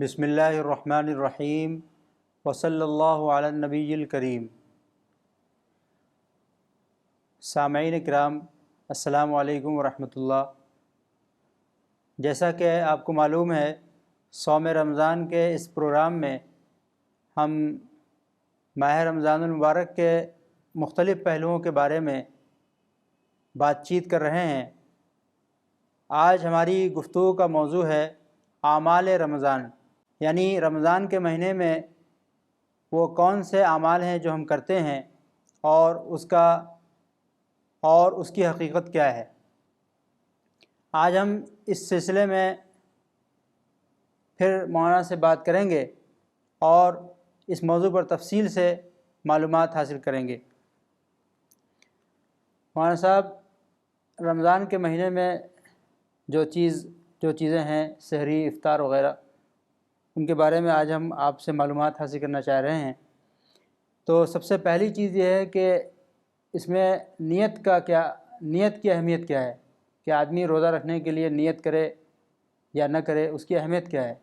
بسم اللہ الرحمن الرحیم وصلی اللہ علی النبی الکریم۔ سامعین کرام، السلام علیکم ورحمۃ اللہ۔ جیسا کہ آپ کو معلوم ہے، صوم رمضان کے اس پروگرام میں ہم ماہ رمضان المبارک کے مختلف پہلوؤں کے بارے میں بات چیت کر رہے ہیں۔ آج ہماری گفتگو کا موضوع ہے اعمال رمضان، یعنی رمضان کے مہینے میں وہ کون سے اعمال ہیں جو ہم کرتے ہیں اور اس کی حقیقت کیا ہے۔ آج ہم اس سلسلے میں پھر مولانا سے بات کریں گے اور اس موضوع پر تفصیل سے معلومات حاصل کریں گے۔ مولانا صاحب، رمضان کے مہینے میں جو چیزیں ہیں، سحری، افطار وغیرہ، ان کے بارے میں آج ہم آپ سے معلومات حاصل کرنا چاہ رہے ہیں۔ تو سب سے پہلی چیز یہ ہے کہ اس میں نیت کی اہمیت کیا ہے کہ آدمی روزہ رکھنے کے لیے نیت کرے یا نہ کرے، اس کی اہمیت کیا ہے؟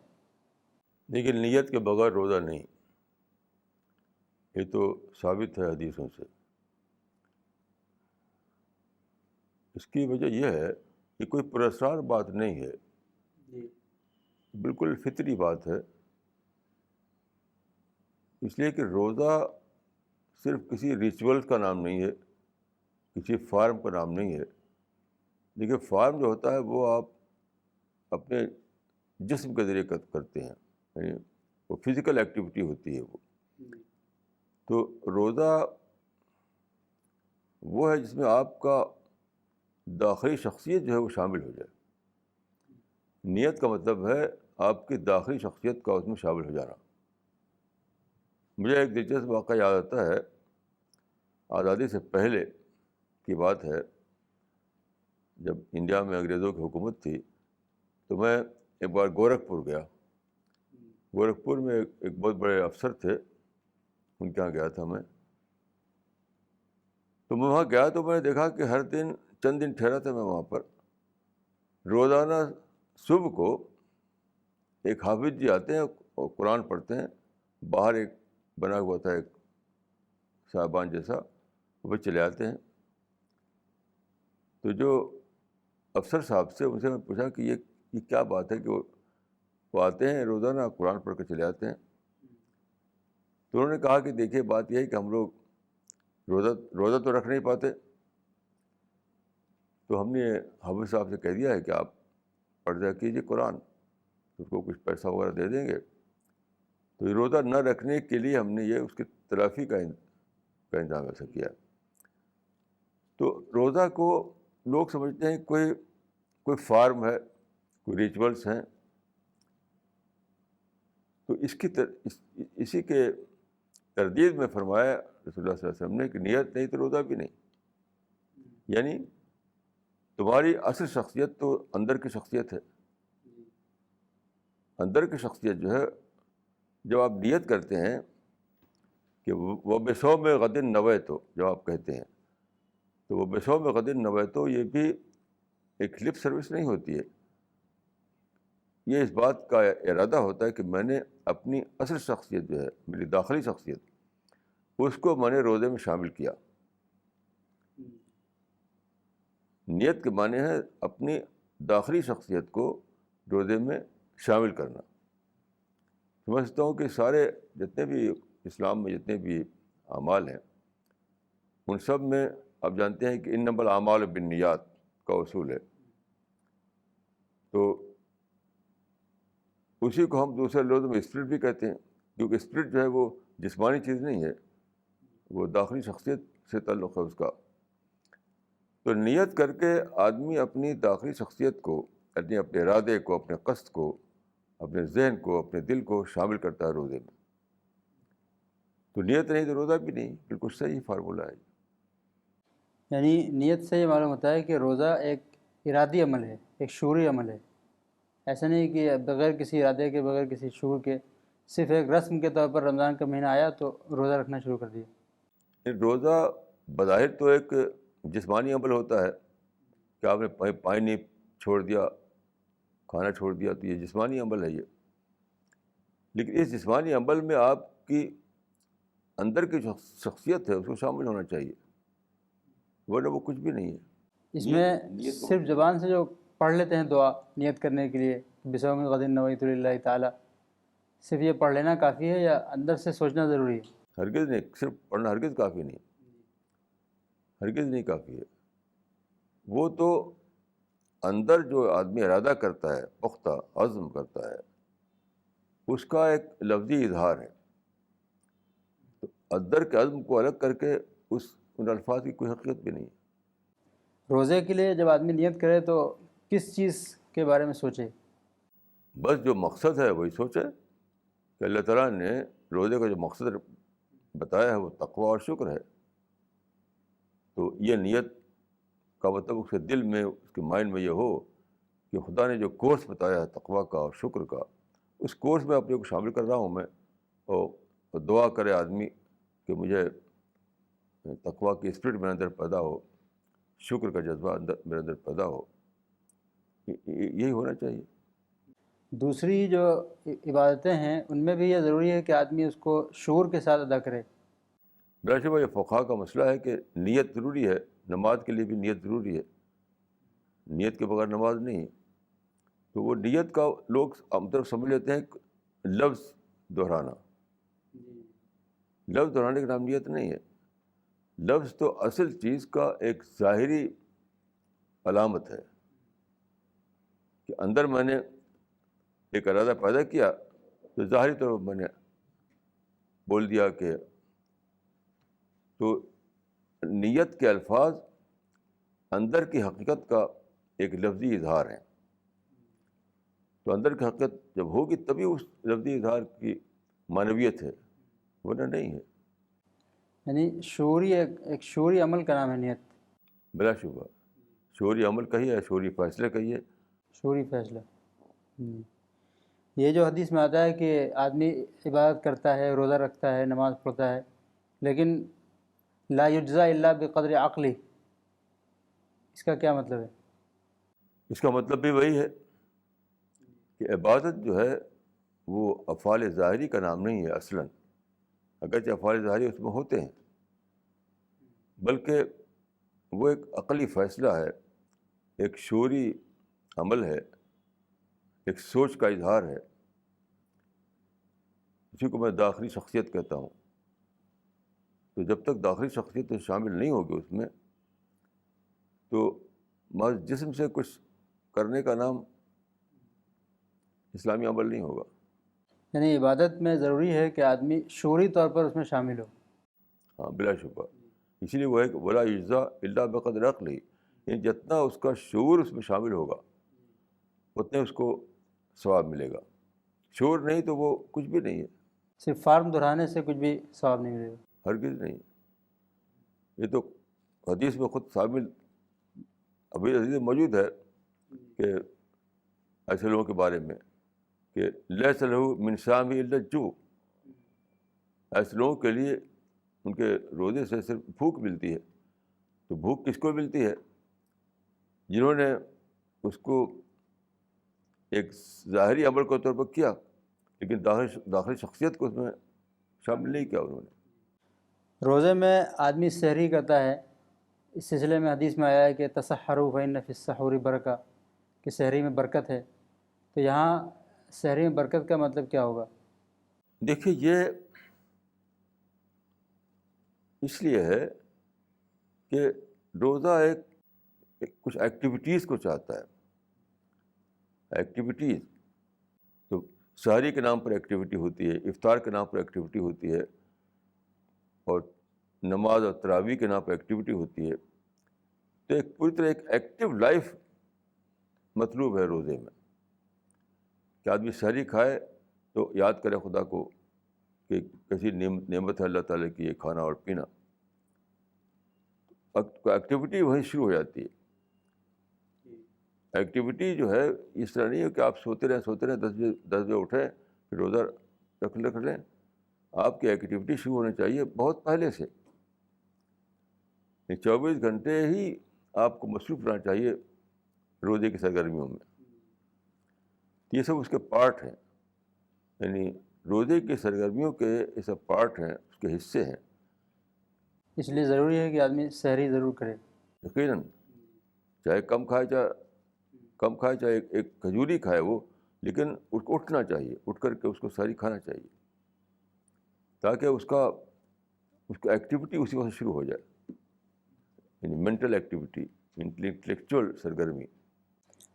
لیکن نیت کے بغیر روزہ نہیں، یہ تو ثابت ہے حدیثوں سے۔ اس کی وجہ یہ ہے کہ کوئی پراسرار بات نہیں ہے، بالکل فطری بات ہے۔ اس لیے کہ روزہ صرف کسی ریچول کا نام نہیں ہے، کسی فارم کا نام نہیں ہے۔ لیکن فارم جو ہوتا ہے وہ آپ اپنے جسم کے ذریعے کرتے ہیں، یعنی وہ فزیکل ایکٹیویٹی ہوتی ہے وہ۔ تو روزہ وہ ہے جس میں آپ کا داخلی شخصیت جو ہے وہ شامل ہو جائے۔ نیت کا مطلب ہے آپ کی داخلی شخصیت کا اس میں شامل ہو جانا۔ مجھے ایک دلچسپ واقعہ یاد آتا ہے، آزادی سے پہلے کی بات ہے، جب انڈیا میں انگریزوں کی حکومت تھی تو میں ایک بار گورکھپور گیا۔ گورکھپور میں ایک بہت بڑے افسر تھے، ان کے یہاں گیا تھا میں۔ تو میں وہاں گیا تو میں نے دیکھا کہ ہر دن چند دن ٹھہرا تھا میں وہاں پر، روزانہ صبح کو ایک حافظ جی آتے ہیں اور قرآن پڑھتے ہیں۔ باہر ایک بنا ہوا تھا ایک صاحبان جیسا، وہ چلے آتے ہیں۔ تو جو افسر صاحب سے ان سے میں پوچھا کہ یہ کیا بات ہے کہ وہ آتے ہیں روزانہ قرآن پڑھ کے چلے آتے ہیں۔ تو انہوں نے کہا کہ دیکھیے بات یہ ہے کہ ہم لوگ روزہ تو رکھ نہیں پاتے، تو ہم نے حافظ صاحب سے کہہ دیا ہے کہ آپ پڑھ جا کیجیے قرآن، اس کو کچھ پیسہ وغیرہ دے دیں گے۔ تو یہ روزہ نہ رکھنے کے لیے ہم نے یہ اس کی تلافی کا انتظام ایسا کیا۔ تو روزہ کو لوگ سمجھتے ہیں کوئی فارم ہے، کوئی ریچولس ہیں۔ تو اسی کے تردید میں فرمایا رسول اللہ صلی اللہ علیہ وسلم نے کہ نیت نہیں تو روزہ بھی نہیں۔ یعنی تمہاری اصل شخصیت تو اندر کی شخصیت ہے۔ اندر کی شخصیت جو ہے، جب آپ نیت کرتے ہیں کہ وہ بصوم غد نویت، جب آپ کہتے ہیں تو وہ بصوم غد نویت، یہ بھی ایک لپ سروس نہیں ہوتی ہے۔ یہ اس بات کا ارادہ ہوتا ہے کہ میں نے اپنی اصل شخصیت جو ہے، میری داخلی شخصیت، اس کو میں نے روزے میں شامل کیا۔ نیت کے معنی ہے اپنی داخلی شخصیت کو روزے میں شامل کرنا۔ سمجھتا ہوں کہ سارے جتنے بھی اسلام میں جتنے بھی اعمال ہیں، ان سب میں آپ جانتے ہیں کہ انما الاعمال بالنیات کا اصول ہے۔ تو اسی کو ہم دوسرے لفظ میں اسپرٹ بھی کہتے ہیں، کیونکہ اسپرٹ جو ہے وہ جسمانی چیز نہیں ہے، وہ داخلی شخصیت سے تعلق ہے اس کا۔ تو نیت کر کے آدمی اپنی داخلی شخصیت کو، اپنے ارادے کو، اپنے قصد کو، اپنے ذہن کو، اپنے دل کو شامل کرتا ہے روزے میں۔ تو نیت نہیں تو روزہ بھی نہیں، بالکل صحیح فارمولہ ہے۔ یعنی نیت سے یہ معلوم ہوتا ہے کہ روزہ ایک ارادی عمل ہے، ایک شعوری عمل ہے۔ ایسا نہیں کہ بغیر کسی ارادے کے، بغیر کسی شعور کے، صرف ایک رسم کے طور پر رمضان کا مہینہ آیا تو روزہ رکھنا شروع کر دیا۔ روزہ بظاہر تو ایک جسمانی عمل ہوتا ہے کہ آپ نے پانی چھوڑ دیا، کھانا چھوڑ دیا، تو یہ جسمانی عمل ہے یہ۔ لیکن اس جسمانی عمل میں آپ کی اندر کی جو شخصیت ہے اس کو شامل ہونا چاہیے، ورنہ وہ کچھ بھی نہیں ہے۔ اس میں صرف زبان سے جو پڑھ لیتے ہیں دعا نیت کرنے کے لیے بصوم غد نویت للہ تعالیٰ، صرف یہ پڑھ لینا کافی ہے یا اندر سے سوچنا ضروری ہے؟ ہرگز نہیں، صرف پڑھنا ہرگز کافی نہیں، ہرگز نہیں کافی ہے۔ وہ تو اندر جو آدمی ارادہ کرتا ہے، پختہ عزم کرتا ہے، اس کا ایک لفظی اظہار ہے۔ تو اندر کے عزم کو الگ کر کے ان الفاظ کی کوئی حقیقت بھی نہیں ہے۔ روزے کے لیے جب آدمی نیت کرے تو کس چیز کے بارے میں سوچے؟ بس جو مقصد ہے وہی سوچے کہ اللہ تعالیٰ نے روزے کا جو مقصد بتایا ہے وہ تقویٰ اور شکر ہے۔ تو یہ نیت کا مطلب اس کے دل میں، اس کے مائنڈ میں یہ ہو کہ خدا نے جو کورس بتایا ہے تقویٰ کا اور شکر کا، اس کورس میں اپنے کو شامل کر رہا ہوں میں، اور دعا کرے آدمی کہ مجھے تقویٰ کی اسپرٹ میرے اندر پیدا ہو، شکر کا جذبہ میرے اندر پیدا ہو، یہی ہونا چاہیے۔ دوسری جو عبادتیں ہیں ان میں بھی یہ ضروری ہے کہ آدمی اس کو شعور کے ساتھ ادا کرے۔ بلا شبہ یہ فقہا کا مسئلہ ہے کہ نیت ضروری ہے، نماز کے لیے بھی نیت ضروری ہے، نیت کے بغیر نماز نہیں۔ تو وہ نیت کا لوگ مطلب سمجھ لیتے ہیں لفظ دہرانا، لفظ دہرانے کا نام نیت نہیں ہے۔ لفظ تو اصل چیز کا ایک ظاہری علامت ہے کہ اندر میں نے ایک ارادہ پیدا کیا تو ظاہری طور پر میں نے بول دیا کہ، تو نیت کے الفاظ اندر کی حقیقت کا ایک لفظی اظہار ہے۔ تو اندر کی حقیقت جب ہوگی تبھی اس لفظی اظہار کی معنویت ہے، ورنہ نہیں ہے۔ یعنی شعوری ایک شعوری عمل کا نام ہے نیت۔ بلا شبہ شعوری عمل کہیے، شعوری فیصلے کہیے۔ شعوری فیصلہ۔ یہ جو حدیث میں آتا ہے کہ آدمی عبادت کرتا ہے، روزہ رکھتا ہے، نماز پڑھتا ہے، لیکن لا یجزا الا بقدر عقلی، اس کا کیا مطلب ہے؟ اس کا مطلب بھی وہی ہے کہ عبادت جو ہے وہ افعال ظاہری کا نام نہیں ہے اصلاً، اگرچہ افعال ظاہری اس میں ہوتے ہیں، بلکہ وہ ایک عقلی فیصلہ ہے، ایک شعوری عمل ہے، ایک سوچ کا اظہار ہے، اسی کو میں داخلی شخصیت کہتا ہوں۔ تو جب تک داخلی شخصیت شامل نہیں ہوگی اس میں، تو محض جسم سے کچھ کرنے کا نام اسلامی عمل نہیں ہوگا۔ یعنی عبادت میں ضروری ہے کہ آدمی شعوری طور پر اس میں شامل ہو۔ ہاں بلا شبہ، اسی لیے وہ ہے کہ ولا یجزا الا بقدر عقلی، یعنی جتنا اس کا شعور اس میں شامل ہوگا اتنے اس کو ثواب ملے گا۔ شعور نہیں تو وہ کچھ بھی نہیں ہے، صرف فارم دہرانے سے کچھ بھی ثواب نہیں ملے گا۔ ہرگز نہیں۔ یہ تو حدیث میں خود شامل ابھی حدیث موجود ہے کہ ایسے لوگوں کے بارے میں کہ لیس لہ من صیامہ الا الجوع، ایسے لوگوں کے لیے ان کے روزے سے صرف بھوک ملتی ہے۔ تو بھوک کس کو ملتی ہے؟ جنہوں نے اس کو ایک ظاہری عمل کے طور پر کیا لیکن داخلی شخصیت کو اس میں شامل نہیں کیا انہوں نے۔ روزے میں آدمی سحری کرتا ہے، اس سلسلے میں حدیث میں آیا ہے کہ تسحروا فإن فی السحور برکہ، کہ سحری میں برکت ہے۔ تو یہاں سحری میں برکت کا مطلب کیا ہوگا؟ دیکھیے یہ اس لیے ہے کہ روزہ ایک کچھ ایکٹیویٹیز کو چاہتا ہے، ایکٹیویٹیز۔ تو سحری کے نام پر ایکٹیویٹی ہوتی ہے، افطار کے نام پر ایکٹیویٹی ہوتی ہے، اور نماز اور تراویح کے نام پر ایکٹیویٹی ہوتی ہے۔ تو ایک پوری طرح ایک ایکٹیو لائف مطلوب ہے روزے میں، کہ آدمی سحری کھائے تو یاد کرے خدا کو کہ کیسی نعمت ہے اللہ تعالیٰ کی یہ کھانا اور پینا۔ ایکٹیویٹی وہیں شروع ہو جاتی ہے۔ ایکٹیویٹی جو ہے اس طرح نہیں ہے کہ آپ سوتے رہیں 10 بجے اٹھیں پھر روزہ رکھ لیں۔ آپ کی ایکٹیویٹی شروع ہونی چاہیے بہت پہلے سے، 24 گھنٹے ہی آپ کو مصروف رہنا چاہیے روزے کی سرگرمیوں میں۔ یہ سب اس کے پارٹ ہیں، یعنی روزے کی سرگرمیوں کے یہ سب پارٹ ہیں، اس کے حصے ہیں. اس لیے ضروری ہے کہ آدمی سحری ضرور کرے. یقیناً چاہے کم کھائے چاہے ایک کھجوری کھائے وہ، لیکن اس کو اٹھنا چاہیے، اٹھ کر کے اس کو سحری کھانا چاہیے تاکہ اس کا ایکٹیویٹی اسی وقت شروع ہو جائے، یعنی مینٹل ایکٹیویٹی، انٹلیکچوئل سرگرمی.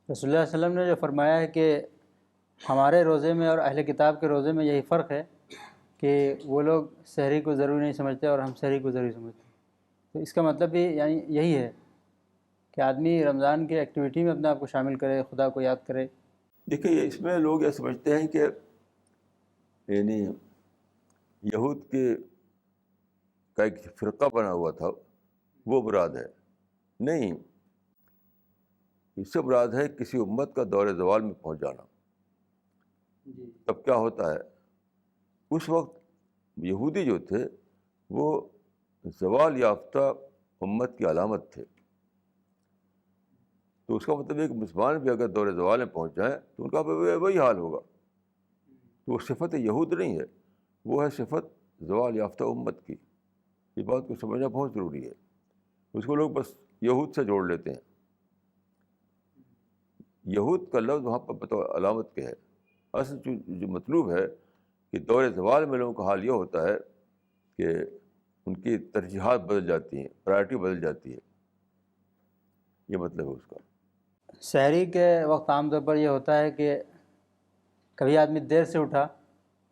رسول اللہ علیہ وسلم نے جو فرمایا ہے کہ ہمارے روزے میں اور اہل کتاب کے روزے میں یہی فرق ہے کہ وہ لوگ سحری کو ضروری نہیں سمجھتے اور ہم سحری کو ضروری سمجھتے ہیں. تو اس کا مطلب بھی یعنی یہی ہے کہ آدمی رمضان کی ایکٹیویٹی میں اپنے آپ کو شامل کرے، خدا کو یاد کرے. دیکھیے اس میں لوگ یہ سمجھتے ہیں کہ یعنی یہود کا ایک فرقہ بنا ہوا تھا وہ مراد ہے. نہیں، اس سے مراد ہے کسی امت کا دور زوال میں پہنچ جانا. تب کیا ہوتا ہے، اس وقت یہودی جو تھے وہ زوال یافتہ امت کی علامت تھے. تو اس کا مطلب ہے کہ مسلمان بھی اگر دور زوال میں پہنچ جائیں تو ان کا وہی حال ہوگا. تو وہ صفت یہود نہیں ہے، وہ ہے صفت زوال یافتہ امت کی. یہ بات کو سمجھنا بہت ضروری ہے. اس کو لوگ بس یہود سے جوڑ لیتے ہیں. یہود کا لفظ وہاں پر بطور علامت کے ہے. اصل جو مطلوب ہے کہ دور زوال میں لوگوں کا حال یہ ہوتا ہے کہ ان کی ترجیحات بدل جاتی ہیں، پرائرٹی بدل جاتی ہے. یہ مطلب ہے اس کا. سحری کے وقت عام طور پر یہ ہوتا ہے کہ کبھی آدمی دیر سے اٹھا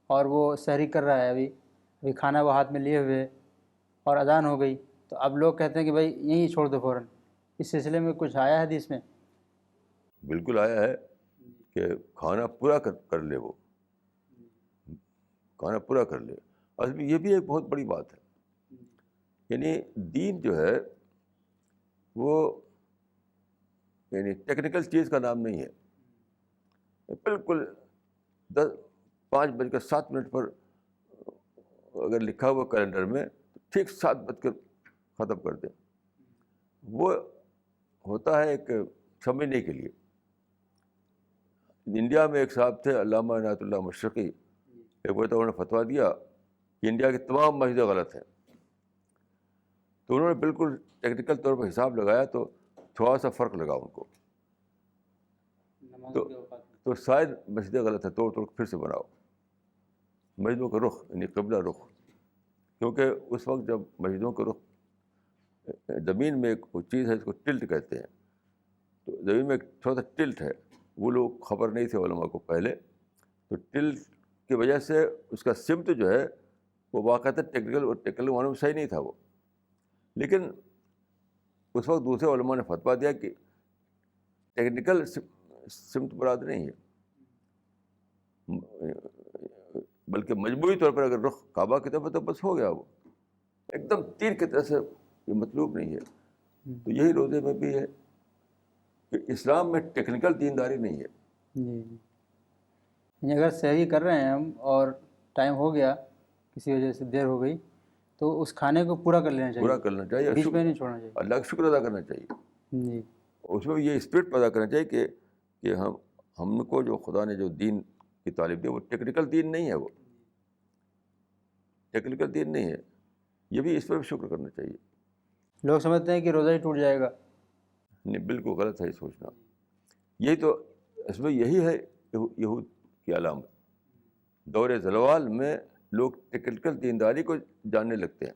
اور وہ سحری کر رہا ہے، ابھی کھانا وہ ہاتھ میں لیے ہوئے اور اذان ہو گئی، تو اب لوگ کہتے ہیں کہ بھائی یہیں چھوڑ دو فوراً. اس سلسلے میں کچھ آیا ہے حدیث میں؟ بالکل آیا ہے کہ کھانا پورا کر لے، وہ کھانا پورا کر لے. اصل میں یہ بھی ایک بہت بڑی بات ہے. یعنی دین جو ہے وہ یعنی ٹیکنیکل چیز کا نام نہیں ہے. بالکل 5:07 پر اگر لکھا ہوا کیلنڈر میں تو ٹھیک 7 بج ختم کر دیں. وہ ہوتا ہے ایک سمجھنے کے لیے. انڈیا میں ایک صاحب تھے علامہ عنایت اللہ مشرقی، ایک بار تو انہوں نے فتویٰ دیا کہ انڈیا کی تمام مسجدیں غلط ہیں. تو انہوں نے بالکل ٹیکنیکل طور پر حساب لگایا تو تھوڑا سا فرق لگا ان کو. تو شاید مسجدیں غلط ہیں، توڑ پھر سے بناؤ مسجدوں کا رخ، یعنی قبلہ رخ. کیونکہ اس وقت جب مسجدوں کا رخ زمین میں ایک چیز ہے، اس کو ٹلٹ کہتے ہیں، تو زمین میں ایک تھوڑا سا ٹلٹ ہے. وہ لوگ خبر نہیں تھے علماء کو پہلے، تو ٹلٹ کی وجہ سے اس کا سمت جو ہے وہ باقاعدہ ٹیکنیکل معنوں میں صحیح نہیں تھا وہ. لیکن اس وقت دوسرے علماء نے فتویٰ دیا کہ ٹیکنیکل سمت مراد نہیں ہے، بلکہ مجموعی طور پر اگر رخ کعبہ کی طرف ہے تو بس ہو گیا. وہ ایک دم تیر کی طرح سے یہ مطلوب نہیں ہے. تو یہی روزے میں بھی ہے کہ اسلام میں ٹیکنیکل دینداری نہیں ہے. جی، اگر سحری کر رہے ہیں ہم اور ٹائم ہو گیا، کسی وجہ سے دیر ہو گئی، تو اس کھانے کو پورا کر لینا چاہیے، پورا کرنا چاہیے، بیچ میں نہیں چھوڑنا چاہیے. اللہ کا شکر ادا کرنا چاہیے. جی، اس میں یہ اسپرٹ پیدا کرنا چاہیے کہ ہم کو جو خدا نے جو دین کی تعلیم دی وہ ٹیکنیکل دین نہیں ہے، وہ ٹیکنیکل دین نہیں ہے. یہ بھی اس پر بھی شکر کرنا چاہیے. لوگ سمجھتے ہیں کہ روزہ ہی ٹوٹ جائے گا. نہیں، بالکل غلط ہے یہ سوچنا. یہی تو اس میں یہی ہے یہود کی علامت. دور زوال میں لوگ ٹیکنیکل دینداری کو جاننے لگتے ہیں.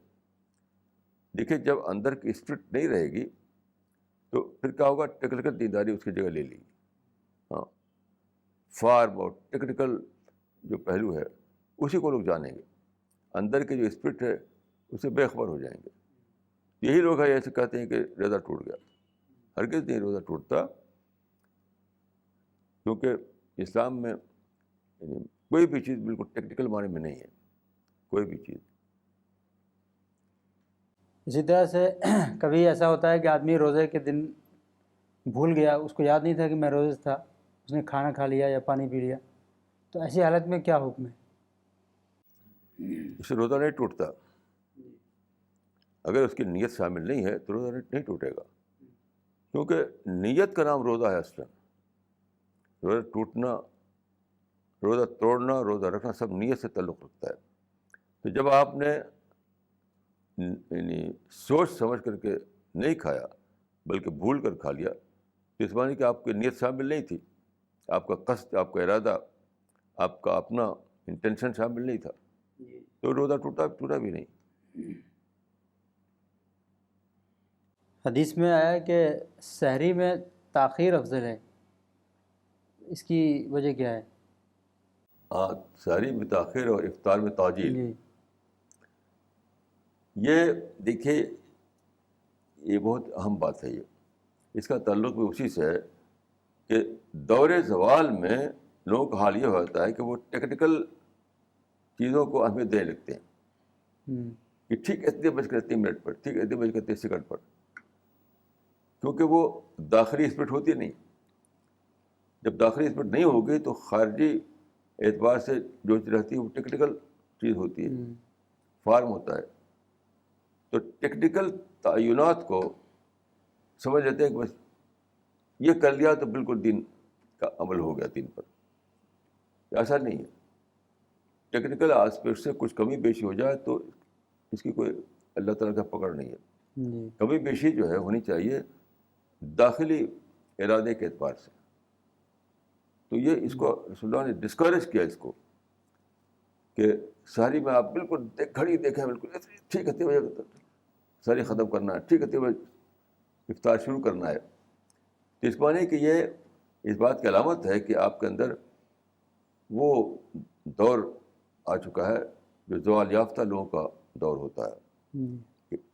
دیکھیے جب اندر کی اسپرٹ نہیں رہے گی تو پھر کیا ہوگا، ٹیکنیکل دینداری اس کی جگہ لے لی. ہاں، فارم اور ٹیکنیکل جو پہلو ہے اسی کو لوگ جانیں گے. اندر کی جو اسپرٹ ہے اسے بے خبر ہو جائیں گے. یہی لوگ ہیں ایسے کہتے ہیں کہ روزہ ٹوٹ گیا. ہرگز نہیں روزہ ٹوٹتا، کیونکہ اسلام میں یعنی کوئی بھی چیز بالکل ٹیکنیکل معنی میں نہیں ہے، کوئی بھی چیز. اسی طرح سے کبھی ایسا ہوتا ہے کہ آدمی روزے کے دن بھول گیا، اس کو یاد نہیں تھا کہ میں روزے تھا، اس نے کھانا کھا لیا یا پانی پی لیا، تو ایسی حالت میں کیا حکم ہے؟ اس سے روزہ نہیں ٹوٹتا. اگر اس کی نیت شامل نہیں ہے تو روزہ نہیں ٹوٹے گا، کیونکہ نیت کا نام روزہ ہے. اصلاً روزہ ٹوٹنا روزہ توڑنا، روزہ رکھنا سب نیت سے تعلق رکھتا ہے. تو جب آپ نے یعنی سوچ سمجھ کر کے نہیں کھایا بلکہ بھول کر کھا لیا، تو اس معنی کہ آپ کی نیت شامل نہیں تھی، آپ کا قصد، آپ کا ارادہ، آپ کا اپنا انٹینشن شامل نہیں تھا، تو روزہ ٹوٹا بھی نہیں. حدیث میں آیا کہ سحری میں تاخیر افضل ہے، اس کی وجہ کیا ہے؟ ہاں، سحری میں تاخیر اور افطار میں تعجیل. جی یہ دیکھیے، یہ بہت اہم بات ہے. اس کا تعلق بھی اسی سے ہے کہ دور زوال میں لوگوں کا حال یہ ہوتا ہے کہ وہ ٹیکنیکل چیزوں کو اہمیت دینے لگتے ہیں کہ ٹھیک اتنے بج کر 3 منٹ پر، ٹھیک اتنے بج کر 30 سیکنڈ پر، کیونکہ وہ داخلی اسپرٹ ہوتی نہیں. جب داخلی اسپرٹ نہیں ہوگی تو خارجی اعتبار سے جو چیز رہتی ہے وہ ٹیکنیکل چیز ہوتی ہے، فارم ہوتا ہے. تو ٹیکنیکل تعینات کو سمجھ لیتے ہیں کہ بس یہ کر لیا تو بالکل دین کا عمل ہو گیا دین پر. ایسا نہیں ہے. ٹیکنیکل آسپیکٹ سے کچھ کمی بیشی ہو جائے تو اس کی کوئی اللہ تعالیٰ کا پکڑ نہیں ہے. کمی بیشی جو ہے ہونی چاہیے داخلی ارادے کے اعتبار سے. تو یہ اس کو رسول اللہ نے ڈسکریج کیا اس کو کہ سحری میں آپ بالکل گھڑی دیکھیں، بالکل ٹھیک ہے بجے سحری ختم کرنا ہے، ٹھیک ہے بجے افطار شروع کرنا ہے. تو اس معنی کہ یہ اس بات کی علامت ہے کہ آپ کے اندر وہ دور آ چکا ہے جو زوال یافتہ لوگوں کا دور ہوتا ہے.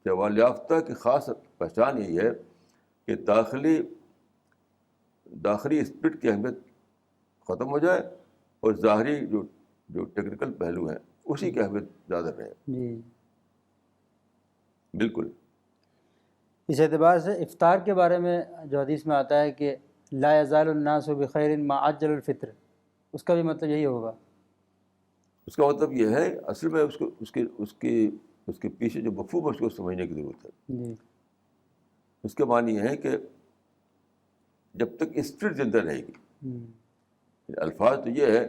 زوال یافتہ کی خاص پہچان یہی ہے کہ داخلی اسپرٹ کی اہمیت ختم ہو جائے اور ظاہری جو ٹیکنیکل پہلو ہیں اسی کی اہمیت زیادہ رہے. جی بالکل. اس اعتبار سے افطار کے بارے میں جو حدیث میں آتا ہے کہ لا یزال الناس بخیر ما عجل الفطر، اس کا بھی مطلب یہی ہوگا؟ اس کا مطلب یہ ہے، اصل میں اس کے پیچھے جو مفہوم ہے اس کو سمجھنے کی ضرورت ہے. جی اس کے معنی یہ ہے کہ جب تک اسپرٹ زندہ رہے گی، الفاظ تو یہ ہے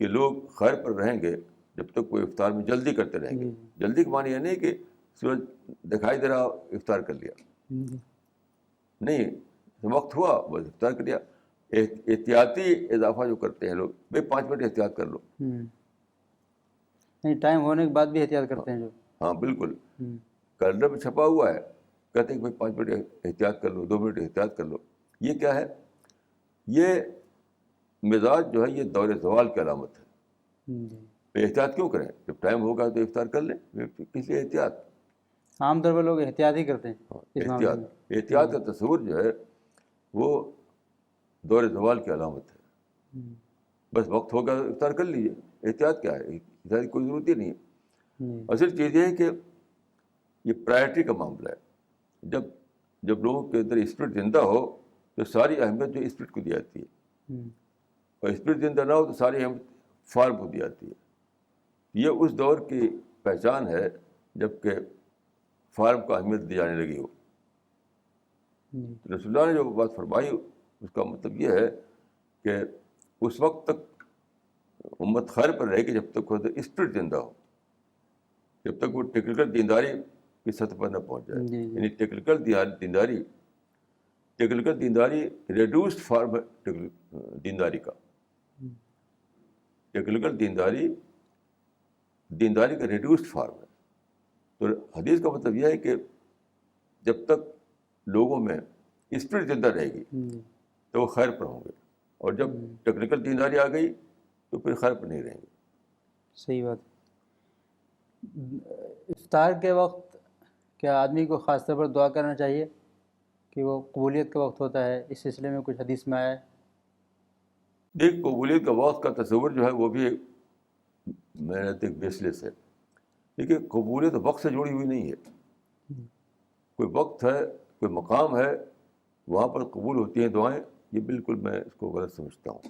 کہ لوگ خیر پر رہیں گے جب تک وہ افطار میں جلدی کرتے رہیں گے. جلدی کا معنی یہ نہیں کہ سورج دکھائی دے رہا افطار کر لیا، نہیں، وقت ہوا بس افطار کر لیا. احتیاطی اضافہ جو کرتے ہیں لوگ، بھائی 5 منٹ احتیاط کر لو. نہیں، ٹائم ہونے کے بعد بھی احتیاط کرتے ہیں جو. ہاں بالکل. کیلنڈر میں چھپا ہوا ہے، کہتے ہیں کہ بھائی 5 منٹ احتیاط کر لو، 2 منٹ احتیاط کر لو. یہ کیا ہے؟ یہ مزاج جو ہے یہ دور زوال کی علامت ہے. احتیاط کیوں کریں؟ جب ٹائم ہوگا تو افطار کر لیں. کس لیے احتیاط؟ عام طور پر لوگ احتیاط ہی کرتے ہیں. احتیاط کا تصور جو ہے وہ دور زوال کی علامت ہے. بس وقت ہوگا افطار کر لیجیے. احتیاط کیا ہے؟ احتیاط کی کوئی ضرورت ہی نہیں ہے. اصل چیز یہ ہے کہ یہ پرائرٹی کا معاملہ ہے. جب لوگوں کے اندر اسپرٹ زندہ ہو تو ساری اہمیت جو اسپرٹ کو دی جاتی ہے، اور اسپرٹ زندہ نہ ہو تو ساری اہمیت فارم کو دی جاتی ہے. یہ اس دور کی پہچان ہے جب کہ فارم کو اہمیت دی جانے لگی ہو. رسول اللہ نے جو بات فرمائی اس کا مطلب یہ ہے کہ اس وقت تک امت خیر پر رہے گی جب تک وہ اسپرٹ زندہ ہو، جب تک وہ ٹیکنیکل دینداری کی سطح پر نہ پہنچ جائے. یعنی ٹیکنیکل دینداری ریڈیوسڈ فارم ہے دینداری کا. ٹیکنیکل دینداری کا ریڈیوسڈ فارم ہے. تو حدیث کا مطلب یہ ہے کہ جب تک لوگوں میں اسپرٹ زندہ رہے گی تو وہ خیر پر ہوں گے، اور جب ٹیکنیکل دینداری آ گئی تو پھر خیر پر نہیں رہیں گے. صحیح بات. افطار کے وقت کیا آدمی کو خاص طور پر دعا کرنا چاہیے کہ وہ قبولیت کا وقت ہوتا ہے؟ اس سلسلے میں کچھ حدیث میں آیا ہے؟ ایک قبولیت کا وقت کا تصور جو ہے وہ بھی محنت ایک بیس لیس ہے. دیکھیے قبولیت وقت سے جڑی ہوئی نہیں ہے. کوئی وقت ہے، کوئی مقام ہے، وہاں پر قبول ہوتی ہیں دعائیں. یہ بالکل میں اس کو غلط سمجھتا ہوں.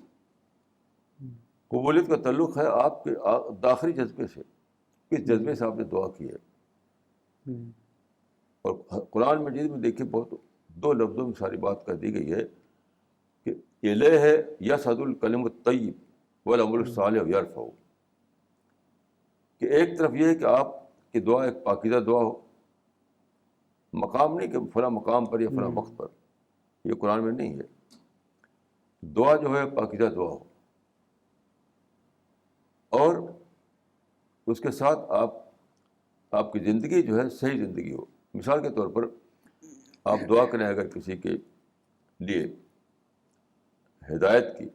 قبولیت کا تعلق ہے آپ کے داخلی جذبے سے، کس جذبے سے آپ نے دعا کی ہے. اور قرآن مجید میں دیکھیے بہت 2 لفظوں میں ساری بات کر دی گئی ہے کہ الیہ یصعد الکلم الطیب والعمل الصالح یرفع، کہ ایک طرف یہ ہے کہ آپ کی دعا ایک پاکیزہ دعا ہو، مقام نہیں کہ فلاں مقام پر یا فلاں وقت پر، یہ قرآن میں نہیں ہے. دعا جو ہے پاکیزہ دعا ہو، اور اس کے ساتھ آپ کی زندگی جو ہے صحیح زندگی ہو. مثال کے طور پر آپ دعا کریں اگر کسی کے لیے ہدایت کی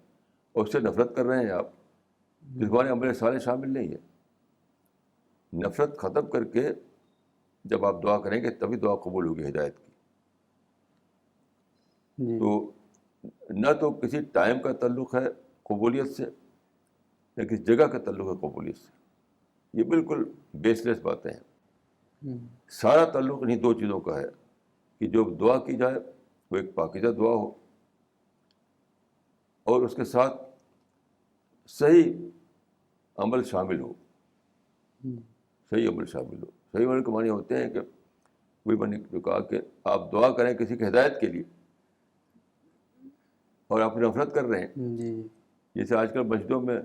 اور اس سے نفرت کر رہے ہیں آپ، تو ہمارے عمل صالح شامل نہیں ہے. نفرت ختم کر کے جب آپ دعا کریں گے تبھی دعا قبول ہوگی ہدایت کی. تو نہ تو کسی ٹائم کا تعلق ہے قبولیت سے، نہ کسی جگہ کا تعلق ہے قبولیت سے. یہ بالکل بیس لیس باتیں ہیں. سارا تعلق انہیں دو چیزوں کا ہے کہ جو دعا کی جائے وہ ایک پاکیزہ دعا ہو، اور اس کے ساتھ صحیح عمل شامل ہو. صحیح عمل شامل ہو. صحیح عمل کے معنی ہوتے ہیں کہ وہی میں نے جو کہا کہ آپ دعا کریں کسی کی ہدایت کے لیے اور آپ نفرت کر رہے ہیں. جیسے آج کل مسجدوں میں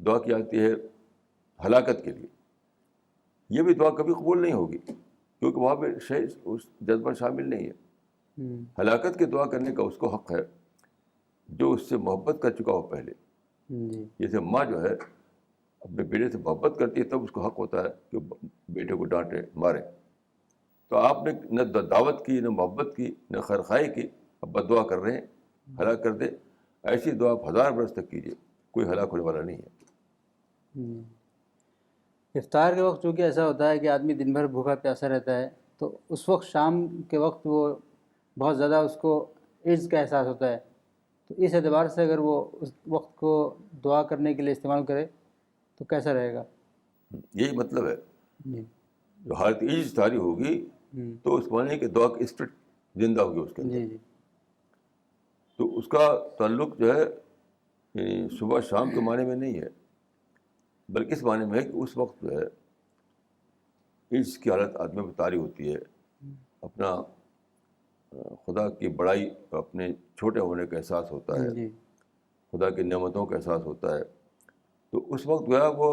دعا کی جاتی ہے ہلاکت کے لیے، یہ بھی دعا کبھی قبول نہیں ہوگی کیونکہ وہاں پہ اس جذبہ شامل نہیں ہے. ہلاکت کی دعا کرنے کا اس کو حق ہے جو اس سے محبت کر چکا ہو پہلے. جیسے ماں جو ہے اپنے بیٹے سے محبت کرتی ہے تب اس کو حق ہوتا ہے کہ بیٹے کو ڈانٹے مارے. تو آپ نے نہ دعوت کی، نہ محبت کی، نہ خیرخواہی کی، اب بد دعا کر رہے ہیں ہلاک کر دے. ایسی دعا آپ 1000 برس تک کیجیے، کوئی ہلاک ہونے والا نہیں ہے. افطار کے وقت چونکہ ایسا ہوتا ہے کہ آدمی دن بھر بھوکا پیاسا رہتا ہے، تو اس وقت شام کے وقت وہ بہت زیادہ اس کو عجز کا احساس ہوتا ہے. تو اس اعتبار سے اگر وہ اس وقت کو دعا کرنے کے لیے استعمال کرے تو کیسا رہے گا؟ یہی مطلب ہے. جو حالت عجز طاری ہوگی تو اس معنی کہ دعا کی اسپرٹ زندہ ہوگی اس کے اندر. تو اس کا تعلق جو ہے یعنی صبح شام کے معنی میں نہیں ہے، بلکہ اس معنی میں ہے کہ اس وقت جو ہے عجز کی حالت آدمی میں طاری ہوتی ہے، اپنا خدا کی بڑائی، اپنے چھوٹے ہونے کا احساس ہوتا ہے، خدا کی نعمتوں کا احساس ہوتا ہے. تو اس وقت جو ہے وہ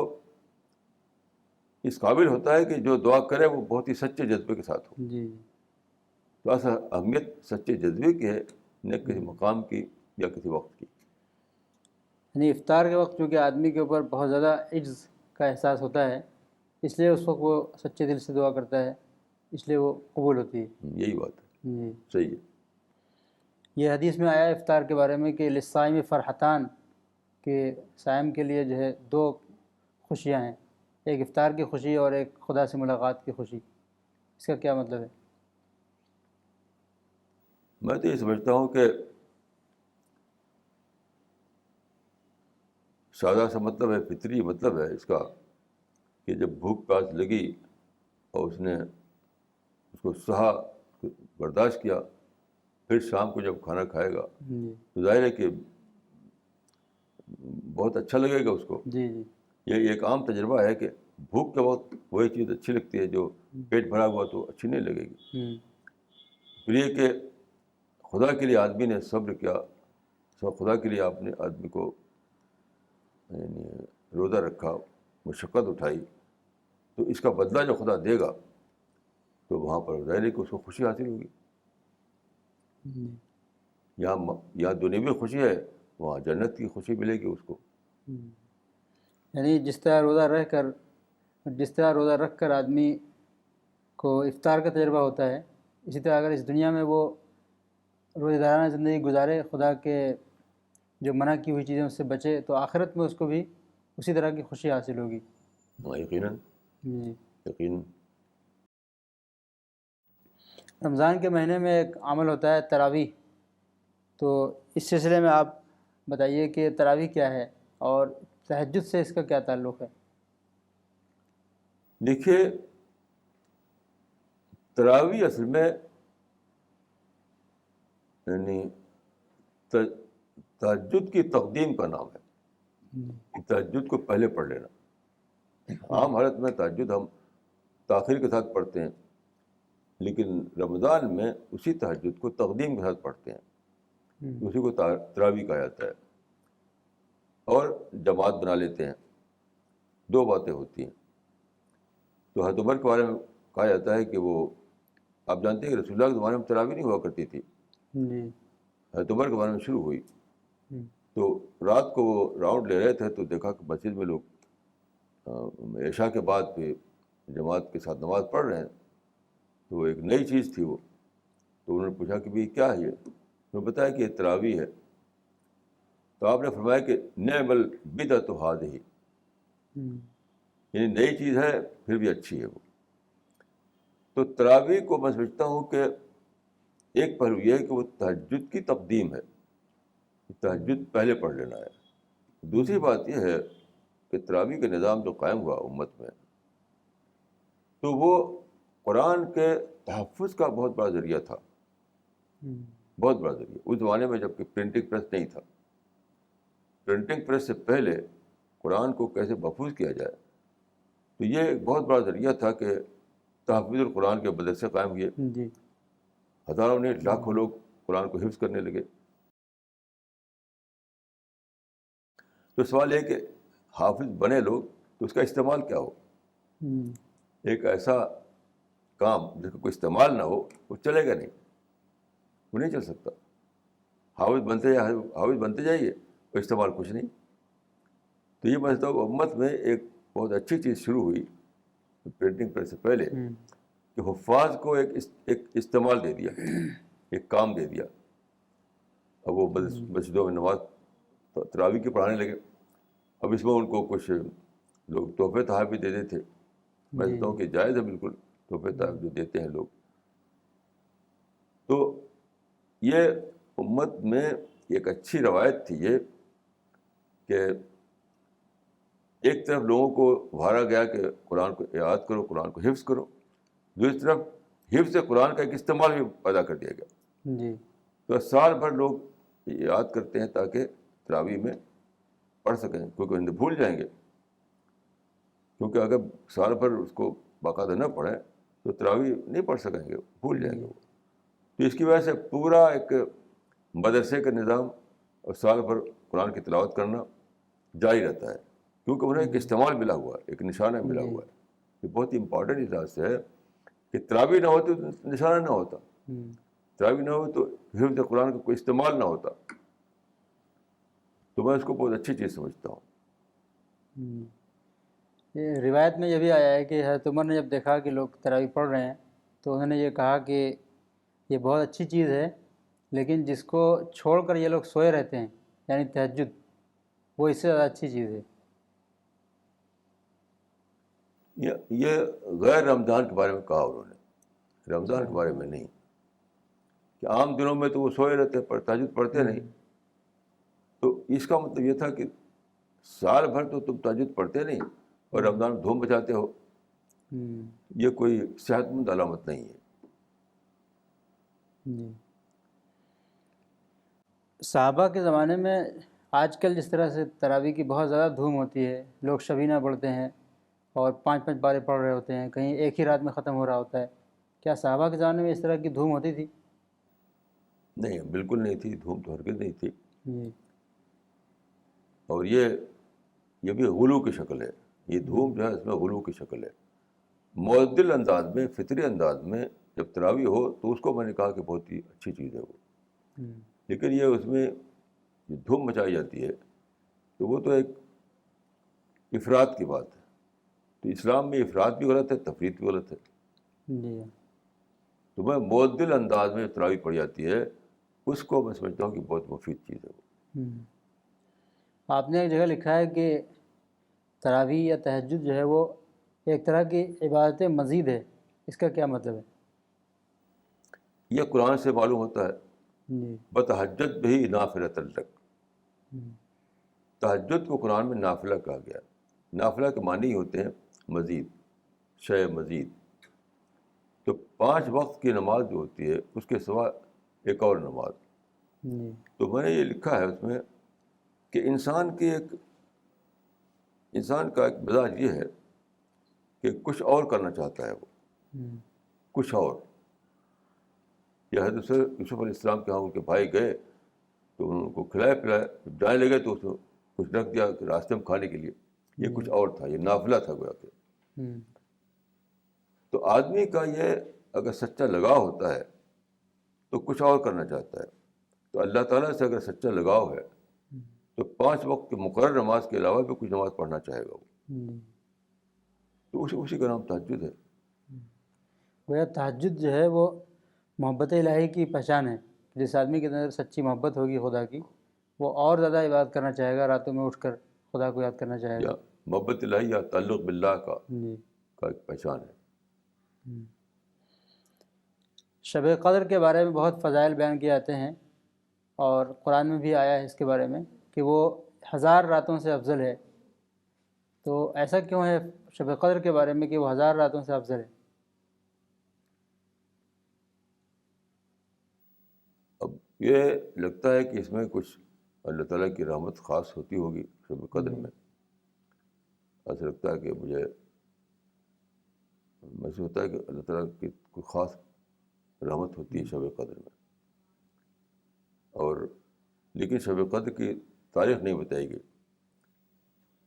اس قابل ہوتا ہے کہ جو دعا کرے وہ بہت ہی سچے جذبے کے ساتھ ہو. تو ایسا اہمیت سچے جذبے کی ہے، نہ کسی مقام کی یا کسی وقت کی. یعنی افطار کے وقت چونکہ آدمی کے اوپر بہت زیادہ عجز کا احساس ہوتا ہے، اس لیے اس وقت وہ سچے دل سے دعا کرتا ہے، اس لیے وہ قبول ہوتی ہے. یہی بات ہے. صحیح ہے. یہ حدیث میں آیا افطار کے بارے میں کہ للصائم فرحتان، کہ صائم کے لیے جو ہے 2 خوشیاں ہیں، ایک افطار کی خوشی اور ایک خدا سے ملاقات کی خوشی. اس کا کیا مطلب ہے؟ میں تو یہ سمجھتا ہوں کہ سادہ سا مطلب ہے، فطری مطلب ہے اس کا کہ جب بھوک پیاس لگی اور اس نے اس کو سہا، برداشت کیا، پھر شام کو جب کھانا کھائے گا تو ظاہر ہے کہ بہت اچھا لگے گا اس کو. یہ ایک عام تجربہ ہے کہ بھوک کے وقت وہی چیز اچھی لگتی ہے جو پیٹ بھرا ہوا تو اچھی نہیں لگے گی. پھر یہ کہ خدا کے لیے آدمی نے صبر کیا، خدا کے لیے آپ نے آدمی کو یعنی روزہ رکھا، مشقت اٹھائی، تو اس کا بدلہ جو خدا دے گا تو وہاں پر ظاہر ہے کہ اس کو خوشی حاصل ہوگی. یہاں دنیاوی خوشی ہے، وہاں جنت کی خوشی ملے گی اس کو. یعنی جس طرح روزہ رکھ کر آدمی کو افطار کا تجربہ ہوتا ہے، اسی طرح اگر اس دنیا میں وہ روزہ دارانہ زندگی گزارے، خدا کے جو منع کی ہوئی چیزیں اس سے بچے، تو آخرت میں اس کو بھی اسی طرح کی خوشی حاصل ہوگی. یقیناً. یقیناً. رمضان کے مہینے میں ایک عمل ہوتا ہے تراویح، تو اس سلسلے میں آپ بتائیے کہ تراویح کیا ہے اور تہجد سے اس کا کیا تعلق ہے؟ دیکھیے، تراویح اصل میں یعنی تہجد کی تقدیم کا نام ہے. تہجد کو پہلے پڑھ لینا. عام حالت میں تہجد ہم تاخیر کے ساتھ پڑھتے ہیں، لیکن رمضان میں اسی تہجد کو تقدیم کے ساتھ پڑھتے ہیں، اسی کو تراویح کہا جاتا ہے. اور جماعت بنا لیتے ہیں. دو باتیں ہوتی ہیں. تو حضرت عمر کے بارے میں کہا جاتا ہے کہ وہ، آپ جانتے ہیں کہ رسول اللہ کے زمانے میں تراویح نہیں ہوا کرتی تھی. جی. حضرت عمر کے بارے میں شروع ہوئی. ہوں. تو رات کو وہ راؤنڈ لے رہے تھے تو دیکھا کہ مسجد میں لوگ عشاء کے بعد پہ جماعت کے ساتھ نماز پڑھ رہے ہیں. تو وہ ایک نئی چیز تھی وہ. تو انہوں نے پوچھا کہ بھائی کیا ہے یہ؟ انہوں نے بتایا کہ یہ تراویح ہے. تو آپ نے فرمایا کہ نعم البدعۃ ھذہ، یعنی نئی چیز ہے پھر بھی اچھی ہے وہ. تو تراویح کو میں سمجھتا ہوں کہ ایک پہلو یہ ہے کہ وہ تہجد کی تقدیم ہے، تہجد پہلے پڑھ لینا ہے. دوسری بات یہ ہے کہ تراویح کا نظام جو قائم ہوا امت میں، تو وہ قرآن کے تحفظ کا بہت بڑا ذریعہ تھا. بہت بڑا ذریعہ اس زمانے میں جب کہ پرنٹنگ پریس نہیں تھا. پرنٹنگ پریس سے پہلے قرآن کو کیسے محفوظ کیا جائے، تو یہ ایک بہت بڑا ذریعہ تھا کہ تحفظ القرآن کے مدرسے قائم ہوئے. جی. ہزاروں نے لاکھوں لوگ قرآن کو حفظ کرنے لگے. تو سوال ہے کہ حافظ بنے لوگ تو اس کا استعمال کیا ہو. ایک ایسا کام جس کا کوئی استعمال نہ ہو وہ چلے گا نہیں، وہ نہیں چل سکتا. حافظ بنتے جائیے اور استعمال کچھ نہیں. تو یہ میں سمجھتا ہوں کہ امت میں ایک بہت اچھی چیز شروع ہوئی پرنٹنگ پریس سے پہلے، کہ حفاظ کو ایک استعمال دے دیا، ایک کام دے دیا. اب وہ مسجدوں میں نماز تراویح کی پڑھانے لگے. اب اس میں ان کو کچھ لوگ تحفے تحائف بھی دے دیتے. میں سمجھتا ہوں کہ جائز ہے بالکل تحفے تحائف جو دیتے ہیں لوگ. تو یہ امت میں ایک اچھی روایت تھی یہ کہ ایک طرف لوگوں کو ابھارا گیا کہ قرآن کو یاد کرو، قرآن کو حفظ کرو. دوسری طرف حفظ قرآن کا ایک استعمال بھی پیدا کر دیا گیا. جی. تو سال بھر لوگ یاد کرتے ہیں تاکہ تراویح میں پڑھ سکیں، کیونکہ ان بھول جائیں گے. کیونکہ اگر سال بھر اس کو باقاعدہ نہ پڑھیں تو تراویح نہیں پڑھ سکیں گے، بھول جائیں گے وہ. تو اس کی وجہ سے پورا ایک مدرسے کا نظام اور سال بھر قرآن کی تلاوت کرنا جاری رہتا ہے، کیونکہ انہیں ایک استعمال ملا ہوا ہے، ایک نشانہ ملا ہوا ہے. یہ بہت ہی امپورٹنٹ احساس ہے کہ تراویح نہ ہوتی تو نشانہ نہ ہوتا، تراویح نہ ہو تو حفظ قرآن کا کوئی استعمال نہ ہوتا. تو میں اس کو بہت اچھی چیز سمجھتا ہوں. یہ روایت میں یہ بھی آیا ہے کہ حضرت عمر نے جب دیکھا کہ لوگ تراویح پڑھ رہے ہیں تو انہوں نے یہ کہا کہ یہ بہت اچھی چیز ہے، لیکن جس کو چھوڑ کر یہ لوگ سوئے رہتے ہیں یعنی تہجد، وہ اس سے زیادہ اچھی چیز ہے. یہ غیر رمضان کے بارے میں کہا انہوں نے، رمضان کے بارے میں نہیں. کہ عام دنوں میں تو وہ سوئے رہتے، پر تہجد پڑھتے نہیں. تو اس کا مطلب یہ تھا کہ سال بھر تو تم تہجد پڑھتے نہیں اور رمضان میں دھوم مچاتے ہو. یہ کوئی صحت مند علامت نہیں ہے. جی. صحابہ کے زمانے میں آج کل جس طرح سے تراویح کی بہت زیادہ دھوم ہوتی ہے، لوگ شبینہ پڑھتے ہیں اور 5-5 پارے پڑھ رہے ہوتے ہیں، کہیں ایک ہی رات میں ختم ہو رہا ہوتا ہے، کیا صحابہ کے زمانے میں اس طرح کی دھوم ہوتی تھی؟ نہیں، بالکل نہیں تھی. دھوم تو ہرگز نہیں تھی. جی. اور یہ بھی غلو کی شکل ہے. یہ دھوم جو ہے اس میں غلو کی شکل ہے. معتدل انداز میں، فطری انداز میں جب تراویح ہو تو اس کو میں نے کہا کہ بہت ہی اچھی چیز ہے وہ. لیکن یہ اس میں جو دھوم مچائی جاتی ہے تو وہ تو ایک افراد کی بات ہے. تو اسلام میں افراد بھی غلط ہے، تفریط بھی غلط ہے. جی. تو میں معتدل انداز میں تراویح پڑھی جاتی ہے اس کو میں سمجھتا ہوں کہ بہت مفید چیز ہے وہ. آپ نے ایک جگہ لکھا ہے کہ تراویح یا تہجد جو ہے وہ ایک طرح کی عبادت مزید ہے، اس کا کیا مطلب ہے؟ یہ قرآن سے معلوم ہوتا ہے. جی. بتہجد بہ نافلۃ لک. تہجد کو قرآن میں نافلہ کہا گیا. نافلہ کے معنی ہوتے ہیں مزید، شے مزید. تو 5 وقت کی نماز جو ہوتی ہے اس کے سوا ایک اور نماز. تو میں نے یہ لکھا ہے اس میں کہ انسان کا ایک مزاج یہ ہے کہ کچھ اور کرنا چاہتا ہے وہ، کچھ اور. یہ حضرت یوسف علیہ السلام کے ہاں ان کے بھائی گئے تو ان کو کھلائے پلائے، جانے لگے تو اس کو کچھ رکھ دیا کہ راستے میں کھانے کے لیے، یہ کچھ اور تھا، یہ نافلہ تھا گویا کہ. تو آدمی کا یہ اگر سچا لگاؤ ہوتا ہے تو کچھ اور کرنا چاہتا ہے. تو اللہ تعالیٰ سے اگر سچا لگاؤ ہے تو 5 وقت کی مقرر نماز کے علاوہ بھی کچھ نماز پڑھنا چاہے گا وہ. تو اسی کا نام تہجد ہے. گویا تہجد جو ہے وہ محبت الہی کی پہچان ہے. جس آدمی کے اندر سچی محبت ہوگی خدا کی، وہ اور زیادہ عبادت کرنا چاہے گا، راتوں میں اٹھ کر خدا کو یاد کرنا چاہے گا. یا محبت الہی یا تعلق باللہ کا ایک پہچان ہے. شب قدر کے بارے میں بہت فضائل بیان کیے جاتے ہیں، اور قرآن میں بھی آیا ہے اس کے بارے میں کہ وہ 1000 راتوں سے افضل ہے. تو ایسا کیوں ہے شب قدر کے بارے میں کہ وہ 1000 راتوں سے افضل ہے؟ اب یہ لگتا ہے کہ اس میں کچھ اللہ تعالیٰ کی رحمت خاص ہوتی ہوگی شب قدر میں. ایسا لگتا ہے کہ مجھے محسوس ہوتا ہے کہ اللہ تعالیٰ کی کوئی خاص رحمت ہوتی ہے شب قدر میں. اور لیکن شب قدر کی تاریخ نہیں بتائی گئی.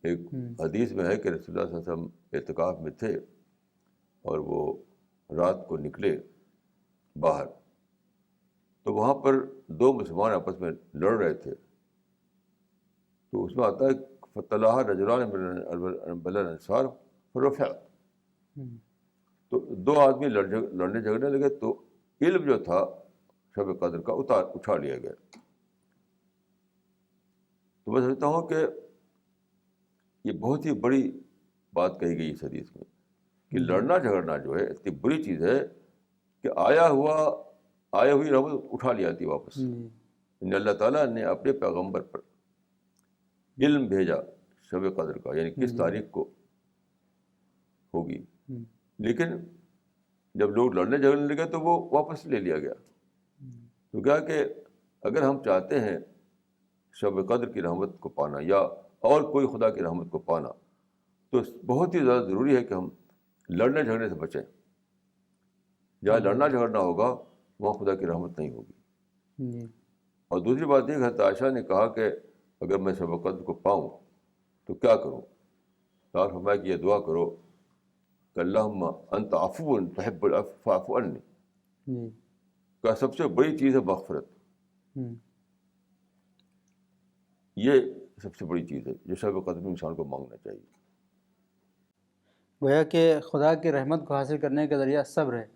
ایک حدیث میں ہے کہ رسول اللہ صلی اللہ علیہ وسلم اعتکاف میں تھے اور وہ رات کو نکلے باہر، تو وہاں پر 2 مسلمان آپس میں لڑ رہے تھے. تو اس میں آتا ہے فطلح رجلان من الانصار فرفع. تو 2 آدمی لڑنے جھگڑنے لگے تو علم جو تھا شب قدر کا اٹھا لیا گیا. تو میں سمجھتا ہوں کہ یہ بہت ہی بڑی بات کہی گئی اس حدیث میں کہ لڑنا جھگڑنا جو ہے اتنی بری چیز ہے کہ آئی ہوئی رحمت اٹھا لی جاتی واپس. اللہ تعالیٰ نے اپنے پیغمبر پر علم بھیجا شب قدر کا، یعنی کس تاریخ کو ہوگی، لیکن جب لوگ لڑنے جھگڑنے لگے تو وہ واپس لے لیا گیا. تو کیا کہ اگر ہم چاہتے ہیں شب قدر کی رحمت کو پانا یا اور کوئی خدا کی رحمت کو پانا، تو بہت ہی زیادہ ضروری ہے کہ ہم لڑنے جھگڑنے سے بچیں. جہاں لڑنا جھگڑنا ہوگا وہاں خدا کی رحمت نہیں ہوگی. اور دوسری بات یہ کہ حضرت عائشہ نے کہا کہ اگر میں شب قدر کو پاؤں تو کیا کروں؟ تو فرمایا کہ یہ دعا کرو کہ اللہم انت عفو تحب العفو فاعف عنی. کا سب سے بڑی چیز ہے مغفرت. یہ سب سے بڑی چیز ہے جو شب قدر میں انسان کو مانگنا چاہیے. گویا کہ خدا کی رحمت کو حاصل کرنے کا ذریعہ صبر ہے.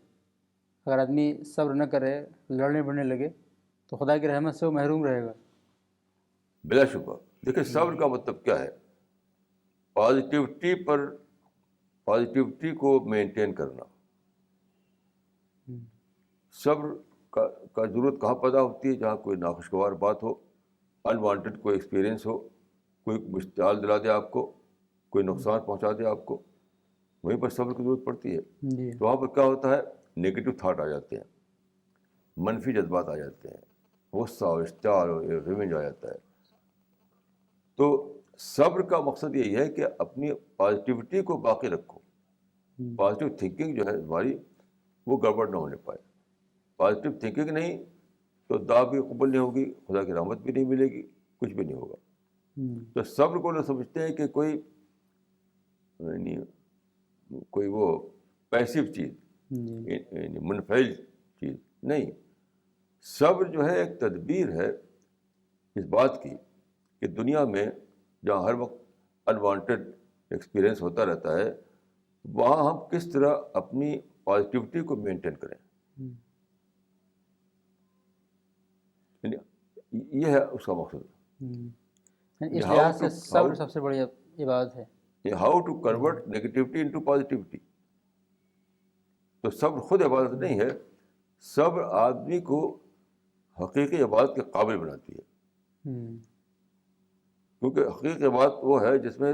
اگر آدمی صبر نہ کرے، لڑنے بڑھنے لگے، تو خدا کی رحمت سے وہ محروم رہے گا. بلا شبہ. دیکھیں صبر کا مطلب کیا ہے؟ پازیٹیوٹی کو مینٹین کرنا. صبر کا ضرورت کہاں پیدا ہوتی ہے؟ جہاں کوئی ناخوشگوار بات ہو، انوانٹیڈ کوئی ایکسپیرئنس ہو، کوئی مشتعل دلا دے آپ کو، کوئی نقصان پہنچا دے آپ کو، وہیں پر صبر کی ضرورت پڑتی ہے. تو وہاں پر کیا ہوتا ہے؟ نگیٹو تھاٹ آ جاتے ہیں، منفی جذبات آ جاتے ہیں، غصہ اور اشتعال اور ریونج آ جاتا ہے. تو صبر کا مقصد یہی ہے کہ اپنی پازیٹیوٹی کو باقی رکھو. پازیٹیو تھنکنگ جو ہے ہماری وہ گڑبڑ نہ ہونے پائے. پازیٹیو تھنکنگ نہیں تو دعا بھی قبول نہیں ہوگی، خدا کی رحمت بھی نہیں ملے گی، کچھ بھی نہیں ہوگا. تو صبر کو لوگ سمجھتے ہیں کہ کوئی وہ پیسیو چیز، یعنی منفعل چیز نہیں. صبر جو ہے ایک تدبیر ہے اس بات کی کہ دنیا میں جہاں ہر وقت انوانٹیڈ ایکسپیرئنس ہوتا رہتا ہے، وہاں ہم کس طرح اپنی پازیٹیوٹی کو مینٹین کریں. یہ ہے اس کا مقصد. اس لحاظ سے صبر سب سے بڑی عبادت ہے. How to convert negativity into positivity. تو صبر خود عبادت نہیں ہے، صبر آدمی کو حقیقی عبادت کے قابل بناتی ہے. کیونکہ حقیقی عبادت وہ ہے جس میں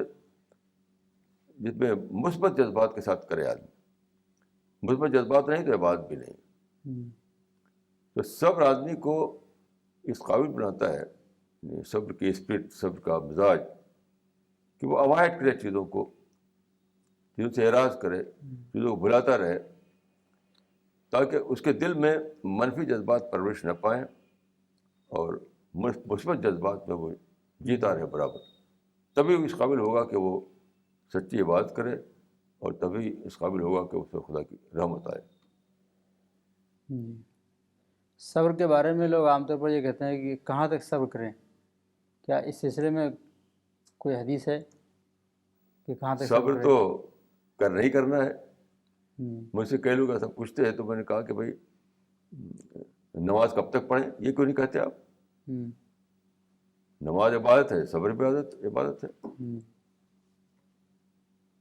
مثبت جذبات کے ساتھ کرے آدمی. مثبت جذبات نہیں تو عبادت بھی نہیں. تو صبر آدمی کو اس قابل بناتا ہے، صبر کی اسپرٹ، صبر کا مزاج، کہ وہ اوائڈ کرے چیزوں سے اعراض کرے، چیزوں کو بھلاتا رہے، تاکہ اس کے دل میں منفی جذبات پرورش نہ پائیں اور مثبت جذبات میں وہ جیتا رہے برابر. تبھی اس قابل ہوگا کہ وہ سچی عبادت کرے، اور تبھی اس قابل ہوگا کہ اس سے خدا کی رحمت آئے۔ جی، صبر کے بارے میں لوگ عام طور پر یہ کہتے ہیں کہ کہاں تک صبر کریں، کیا اس سلسلے میں کوئی حدیث ہے کہ کہاں تک صبر کریں؟ تو کرنا ہی کرنا ہے۔ ہوں، مجھ سے کئی لوگ ایسا پوچھتے ہیں تو میں نے کہا کہ بھائی نماز کب تک پڑھیں، یہ کیوں نہیں کہتے آپ؟ ہوں، نماز عبادت ہے، صبر بھی عبادت ہے۔ ہوں،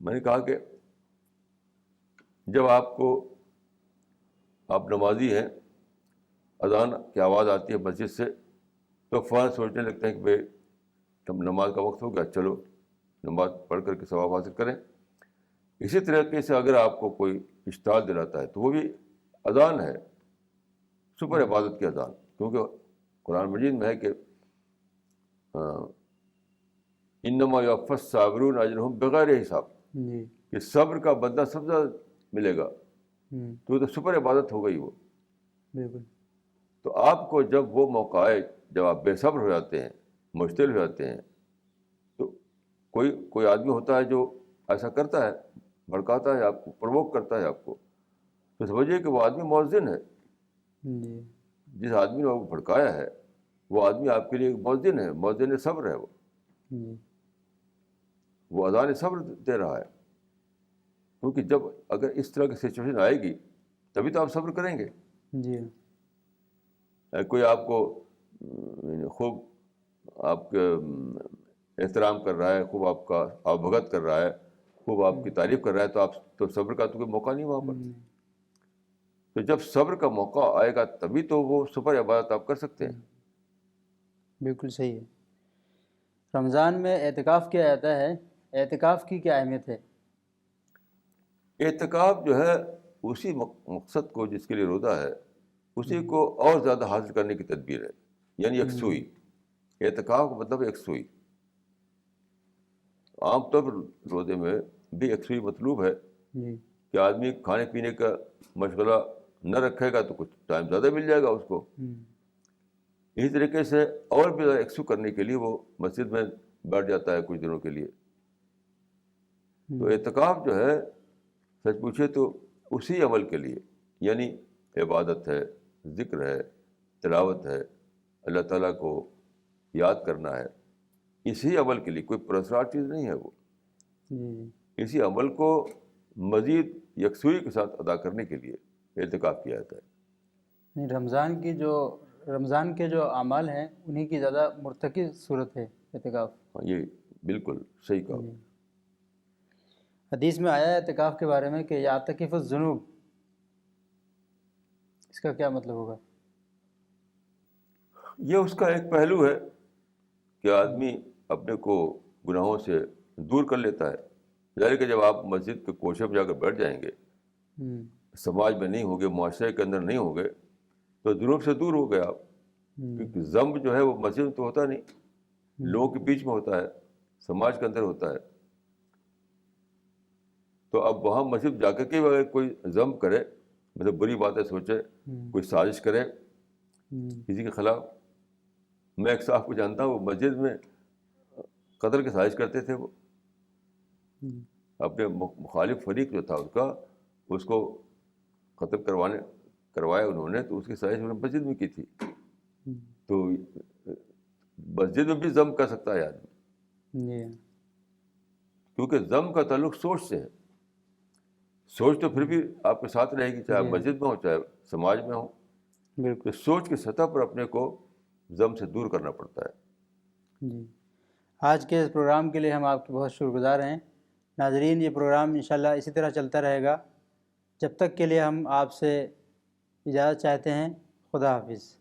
میں نے کہا کہ جب آپ نمازی ہیں، اذان کی آواز آتی ہے مسجد سے، تو فوراً سوچنے لگتے ہیں کہ بھائی تب نماز کا وقت ہو گیا، چلو نماز پڑھ کر کے ثواب حاصل کریں۔ اسی طریقے سے اگر آپ کو کوئی اشتعال دلاتا ہے تو وہ بھی اذان ہے، سپر عبادت کی اذان، کیونکہ قرآن مجید میں ہے کہ انما یوفی الصابرون اجرہم بغیر حساب، جی، کہ صبر کا بدلہ سب سے زیادہ ملے گا، ہوں، تو سپر عبادت ہو گئی وہ۔ بالکل، تو آپ کو جب وہ موقع آئے، جب آپ بے صبر ہو جاتے ہیں، مشتعل ہو جاتے ہیں، تو کوئی آدمی ہوتا ہے جو ایسا کرتا ہے، بھڑکاتا ہے آپ کو، پرووک کرتا ہے آپ کو، تو سمجھیے کہ وہ آدمی مؤذن ہے۔ جی، جس آدمی نے وہ بھڑکایا ہے وہ آدمی آپ کے لیے ایک مؤذن ہے، مؤذن صبر ہے، جی، وہ اذان صبر دے رہا ہے۔ کیونکہ جب اگر اس طرح کی سچویشن آئے گی تبھی تو آپ صبر کریں گے۔ جی، کوئی آپ کو خوب آپ کے احترام کر رہا ہے، خوب آپ کا بھگت کر رہا ہے، خوب آپ کی تعریف کر رہا ہے، تو آپ تو صبر کا تو کوئی موقع نہیں وہاں پر۔ تو جب صبر کا موقع آئے گا تبھی تو وہ سپر عبادت آپ کر سکتے ہیں۔ بالکل صحیح ہے۔ رمضان میں اعتکاف کیا جاتا ہے، اعتکاف کی کیا اہمیت ہے؟ اعتکاف جو ہے اسی مقصد کو جس کے لیے روزہ ہے اسی کو اور زیادہ حاصل کرنے کی تدبیر ہے، یعنی یکسوئی۔ اعتکاف کا مطلب یکسوئی۔ عام طور پر روزے میں بھی یکسوئی مطلوب ہے جی، کہ آدمی کھانے پینے کا مشغلہ نہ رکھے گا تو کچھ ٹائم زیادہ مل جائے گا اس کو۔ اسی طریقے سے اور بھی زیادہ یکسو کرنے کے لیے وہ مسجد میں بیٹھ جاتا ہے کچھ دنوں کے لیے۔ تو اعتکاف جو ہے سچ پوچھے تو اسی عمل کے لیے، یعنی عبادت ہے، ذکر ہے، تلاوت ہے، اللہ تعالیٰ کو یاد کرنا ہے، اسی عمل کے لیے، کوئی پرسرار چیز نہیں ہے وہ۔ اسی عمل کو مزید یکسوئی کے ساتھ ادا کرنے کے لیے اعتکاف کیا جاتا ہے۔ رمضان کے جو اعمال ہیں انہی کی زیادہ مرتقی صورت ہے اعتکاف۔ ہاں، یہ بالکل صحیح کہا۔ حدیث میں آیا ہے اعتکاف کے بارے میں کہ یعتکف الذنوب، اس کا کیا مطلب ہوگا؟ یہ اس کا ایک پہلو ہے کہ آدمی اپنے کو گناہوں سے دور کر لیتا ہے۔ ظاہر کہ جب آپ مسجد کے کوشے میں جا کر بیٹھ جائیں گے، سماج میں نہیں ہوں گے، معاشرے کے اندر نہیں ہوں گے، تو ذنوب سے دور ہو گئے آپ۔ کیونکہ ذنب جو ہے وہ مسجد میں تو ہوتا نہیں، لوگوں کے بیچ میں ہوتا ہے، سماج کے اندر ہوتا ہے۔ تو اب وہاں مسجد جا کر کے اگر کوئی ذنب کرے، مطلب بری باتیں سوچے، کوئی سازش کرے کسی کے خلاف۔ میں ایک صاحب کو جانتا ہوں، وہ مسجد میں قتل کی سازش کرتے تھے۔ وہ اپنے مخالف فریق جو تھا اس کو قتل کروایا انہوں نے، تو اس کی سازش انہوں نے مسجد میں کی تھی۔ تو مسجد میں بھی ذم کر سکتا ہے آدمی، کیونکہ ذم کا تعلق سوچ سے ہے۔ سوچ تو پھر بھی آپ کے ساتھ رہے گی، چاہے مسجد میں ہو چاہے سماج میں ہو۔ بالکل، سوچ کی سطح پر اپنے کو ذم سے دور کرنا پڑتا ہے۔ جی، آج کے اس پروگرام کے لیے ہم آپ کے بہت شکر گزار ہیں۔ ناظرین، یہ پروگرام انشاءاللہ اسی طرح چلتا رہے گا۔ جب تک کے لیے ہم آپ سے اجازت چاہتے ہیں۔ خدا حافظ۔